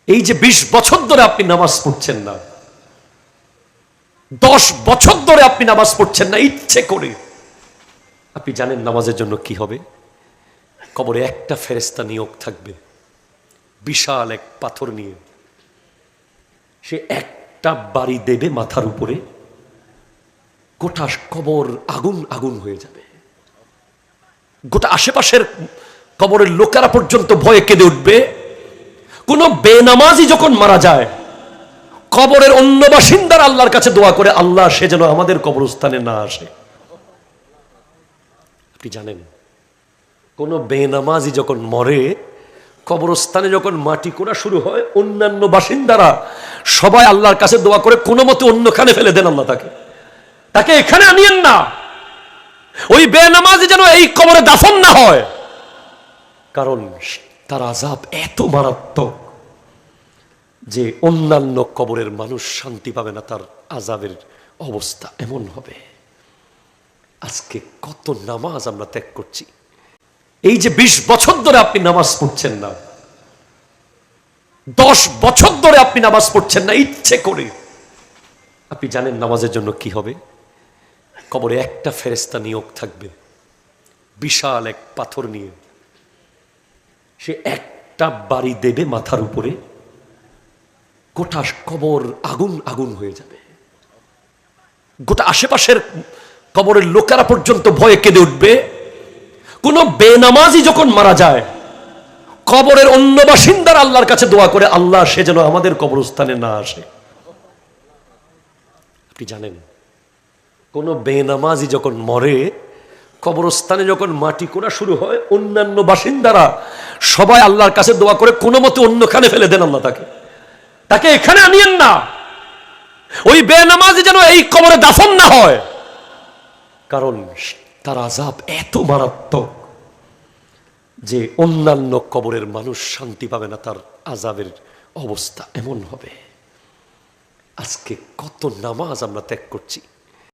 এই যে 20 বছর ধরে আপনি নামাজ পড়ছেন না, 10 বছর ধরে আপনি নামাজ পড়ছেন না ইচ্ছে করে, আপনি জানেন নামাজের জন্য কি হবে? কবরে একটা ফেরেশতা নিয়োগ থাকবে, বিশাল এক পাথর নিয়ে। সে একটা বাড়ি দেবে মাথার উপরে, গোটা কবর আগুন আগুন হয়ে যাবে। গোটা আশেপাশের কবরের লোকেরা পর্যন্ত ভয়ে কেঁদে উঠবে। কোন বেনামাজি যখন মারা যায়, কবরের অন্য বাসিন্দারা আল্লাহর কাছে দোয়া করে, আল্লাহ সে যেন আমাদের কবরস্থানে না আসে। আপনি জানেন কোন বেনামাজি যখন মরে, কবরস্থানে যখন মাটি কোড়া শুরু হয়, অন্যান্য বাসিন্দারা সবাই আল্লাহর কাছে দোয়া করে, কোনো মতে অন্যখানে ফেলে দেন, আল্লাহ তাকে এখানে আনিয়েন না, ওই বেনামাজি যেন এই কবরে দাফন না হয়। কারণ তার আযাব এত মারাত্মক যে অন্যান্য কবরের মানুষ শান্তি পাবে না, তার আযাবের অবস্থা এমন হবে। আজকে কত নামাজ আমরা ত্যাগ করছি। এই যে 20 বছর ধরে আপনি নামাজ পড়ছেন না, 10 বছর ধরে আপনি নামাজ পড়ছেন না ইচ্ছে করে, আপনি জানেন নামাজের জন্য কি হবে? কবরে একটা ফেরেশতা নিয়োগ থাকবে, বিশাল এক পাথর নিয়ে। সে একটা বাড়ি দেবে মাথার উপরে, গোটা কবর আগুন আগুন হয়ে যাবে। গোটা আশেপাশের কবরের লোকেরা পর্যন্ত ভয়ে কেঁদে উঠবে। কোন বেনামাজি যখন মারা যায়, কবরের অন্য বাসিন্দারা আল্লাহর কাছে দোয়া করে, আল্লাহ সে যেন আমাদের কবরস্থানে না আসে। আপনি জানেন কোন বেনামাজি যখন মরে, কবরস্থানে যখন মাটি কোড়া শুরু হয়, অন্যান্য বাসিন্দারা সবাই আল্লাহর কাছে দোয়া করে, কোনো মতে অন্যখানে ফেলে দেন, আল্লাহ তাকে এখানে আনিয়েন না, ওই বেনামাজি যেন এই কবরে দাফন না হয়। কারণ তার আযাব এত মারাত্মক যে অন্যান্য কবরের মানুষ শান্তি পাবে না, তার আযাবের অবস্থা এমন হবে। আজকে কত নামাজ আমরা ত্যাগ করছি।